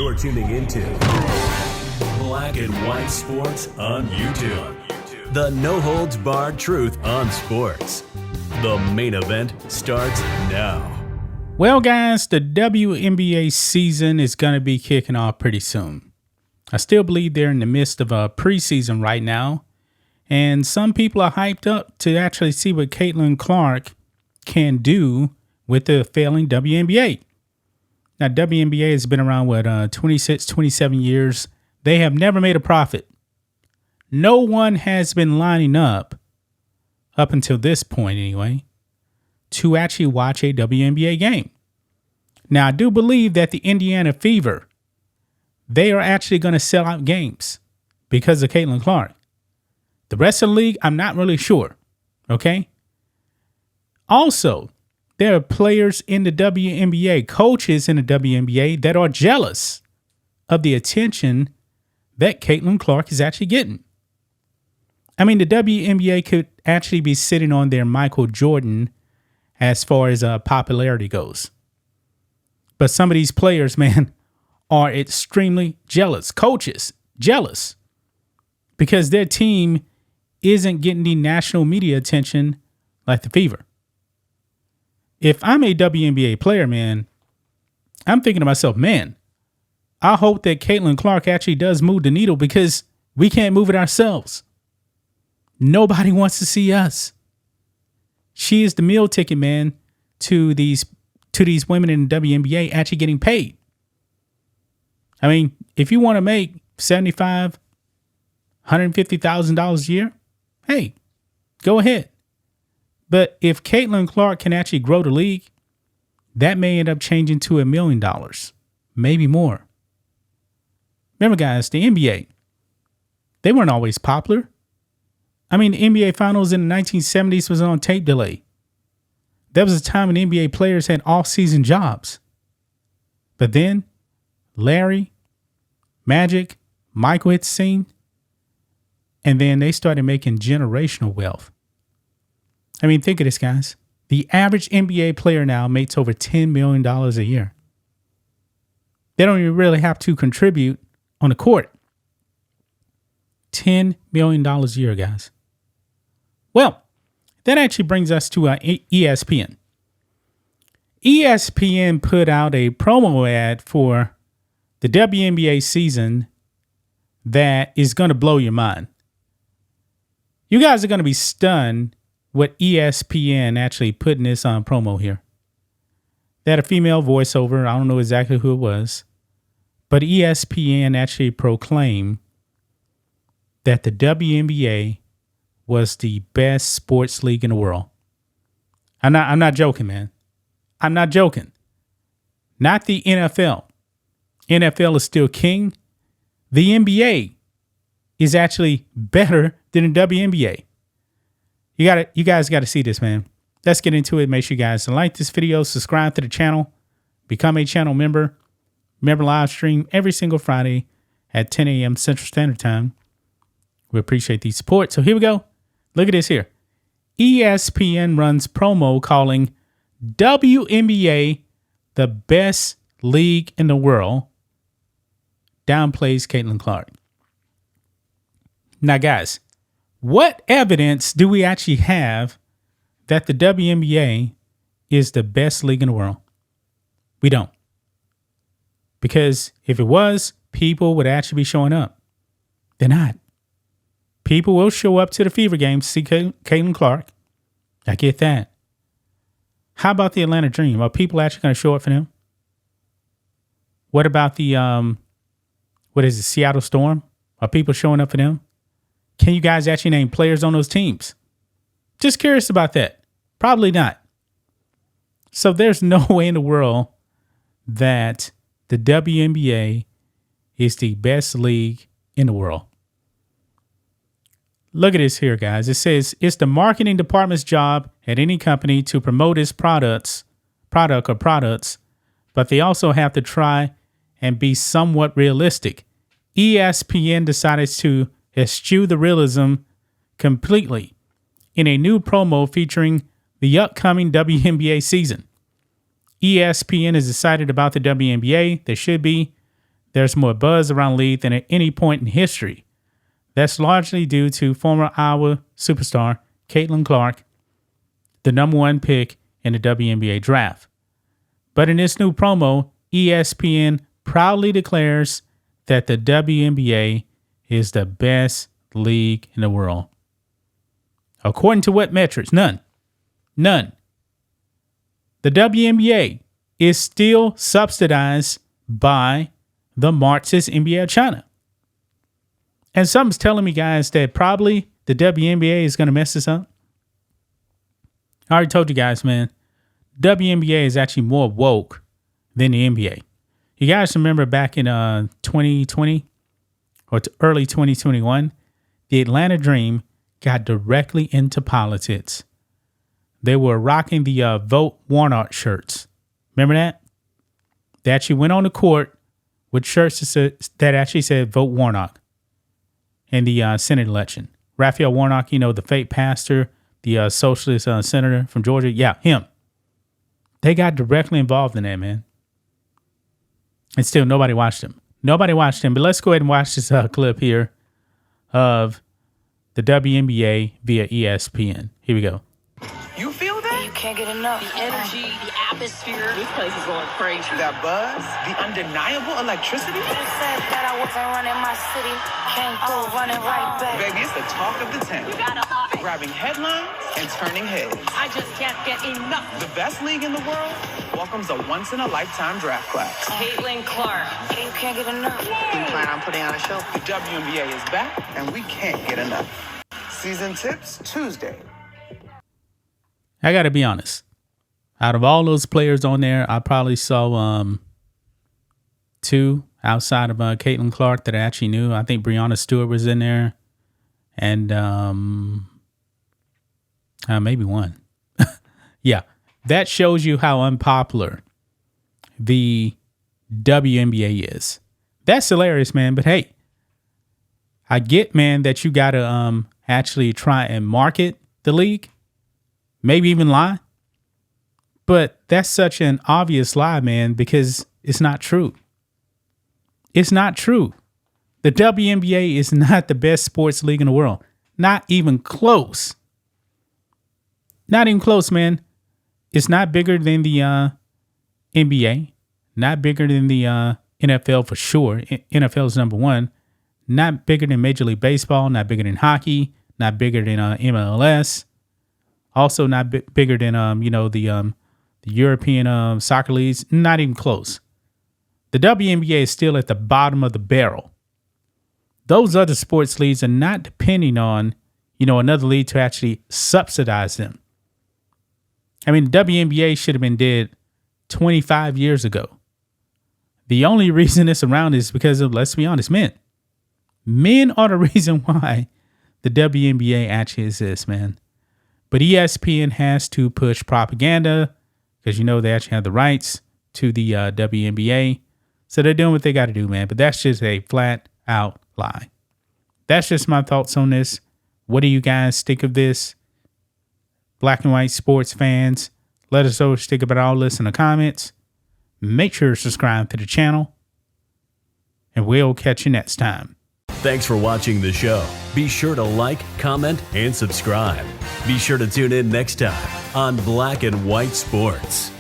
You're tuning into Black and White Sports on YouTube. The no-holds-barred truth on sports. The main event starts now. Well, guys, the WNBA season is going to be kicking off pretty soon. I still believe they're in the midst of a preseason right now. And some people are hyped up to actually see what Caitlin Clark can do with the failing WNBA. Now, WNBA has been around, 26, 27 years. They have never made a profit. No one has been lining up until this point anyway, to actually watch a WNBA game. Now, I do believe that the Indiana Fever, they are actually going to sell out games because of Caitlin Clark. The rest of the league, I'm not really sure. Okay? Also, there are players in the WNBA, coaches in the WNBA that are jealous of the attention that Caitlin Clark is actually getting. I mean, the WNBA could actually be sitting on their Michael Jordan as far as popularity goes. But some of these players, man, are extremely jealous. Coaches, jealous. Because their team isn't getting the national media attention like the Fever. If I'm a WNBA player, man, I'm thinking to myself, man, I hope that Caitlin Clark actually does move the needle because we can't move it ourselves. Nobody wants to see us. She is the meal ticket, man, to these women in the WNBA actually getting paid. I mean, if you want to make $75,000, $150,000 a year, hey, go ahead. But if Caitlin Clark can actually grow the league, that may end up changing to $1 million, maybe more. Remember, guys, the NBA, they weren't always popular. I mean, the NBA Finals in the 1970s was on tape delay. There was a time when NBA players had off-season jobs. But then Larry, Magic, Michael hit the scene, and then they started making generational wealth. I mean, think of this, guys. The average NBA player now makes over $10 million a year. They don't even really have to contribute on the court. $10 million a year, guys. Well, that actually brings us to ESPN. ESPN put out a promo ad for the WNBA season that is going to blow your mind. You guys are going to be stunned what ESPN actually put in this promo here. They had a female voiceover. I don't know exactly who it was. But ESPN actually proclaimed that the WNBA was the best sports league in the world. I'm not joking, man. I'm not joking. Not the NFL. NFL is still king. The NBA is actually better than the WNBA. You guys got to see this, man. Let's get into it. Make sure you guys like this video, subscribe to the channel, become a channel member. Remember, live stream every single Friday at 10 a.m. Central Standard Time. We appreciate the support. So here we go. Look at this here. ESPN runs promo calling WNBA the best league in the world. Downplays Caitlin Clark. Now, guys, what evidence do we actually have that the WNBA is the best league in the world? We don't. Because if it was, people would actually be showing up. They're not. People will show up to the Fever games to see Caitlin Clark. I get that. How about the Atlanta Dream? Are people actually going to show up for them? What about the, Seattle Storm? Are people showing up for them? Can you guys actually name players on those teams? Just curious about that. Probably not. So there's no way in the world that the WNBA is the best league in the world. Look at this here, guys. It says it's the marketing department's job at any company to promote its products, but they also have to try and be somewhat realistic. ESPN decided to eschew the realism completely in a new promo featuring the upcoming WNBA season. ESPN is excited about the WNBA. They should be. there's more buzz around the league than at any point in history. That's largely due to former Iowa superstar Caitlin Clark, the number 1 pick in the WNBA draft. But in this new promo, ESPN proudly declares that the WNBA is the best league in the world. According to what metrics? None. The WNBA is still subsidized by the Marxist NBA of China. And something's telling me, guys, that probably the WNBA is going to mess this up. I already told you guys, man, WNBA is actually more woke than the NBA. You guys remember back in 2020 or early 2021, the Atlanta Dream got directly into politics. They were rocking the Vote Warnock shirts. Remember that? They actually went on the court with shirts that actually said Vote Warnock in the Senate election. Raphael Warnock, the fake pastor, the socialist senator from Georgia. Yeah, him. They got directly involved in that, man. And still, nobody watched him. But let's go ahead and watch this clip here of the WNBA via ESPN. Here we go. You feel that? You can't get enough. The energy, the atmosphere. This place is going crazy. That buzz, the undeniable electricity. You said that I wasn't running my city. Came through running right back. Baby, it's the talk of the town. You got a heart. Grabbing headlines and turning heads. I just can't get enough. The best league in the world welcomes a once-in-a-lifetime draft class. Caitlin Clark. You can't get enough. We plan on putting on a show. The WNBA is back, and we can't get enough. Season tips, Tuesday. I got to be honest. Out of all those players on there, I probably saw 2 outside of Caitlin Clark that I actually knew. I think Breanna Stewart was in there. And maybe 1. Yeah, that shows you how unpopular the WNBA is. That's hilarious, man. But hey, I get, man, that you got to actually try and market the league. Maybe even lie. But that's such an obvious lie, man, because it's not true. It's not true. The WNBA is not the best sports league in the world. Not even close. Not even close, man. It's not bigger than the NBA. Not bigger than the NFL for sure. NFL is number 1. Not bigger than Major League Baseball. Not bigger than hockey. Not bigger than MLS. Also not bigger than, the European soccer leagues. Not even close. The WNBA is still at the bottom of the barrel. Those other sports leagues are not depending on, another league to actually subsidize them. I mean, the WNBA should have been dead 25 years ago. The only reason it's around is because of, let's be honest, men. Men are the reason why the WNBA actually exists, man. But ESPN has to push propaganda because, they actually have the rights to the WNBA. So they're doing what they got to do, man. But that's just a flat out lie. That's just my thoughts on this. What do you guys think of this? Black and white sports fans, let us know what you think about all this in the comments. Make sure to subscribe to the channel. And we'll catch you next time. Thanks for watching the show. Be sure to like, comment, and subscribe. Be sure to tune in next time on Black and White Sports.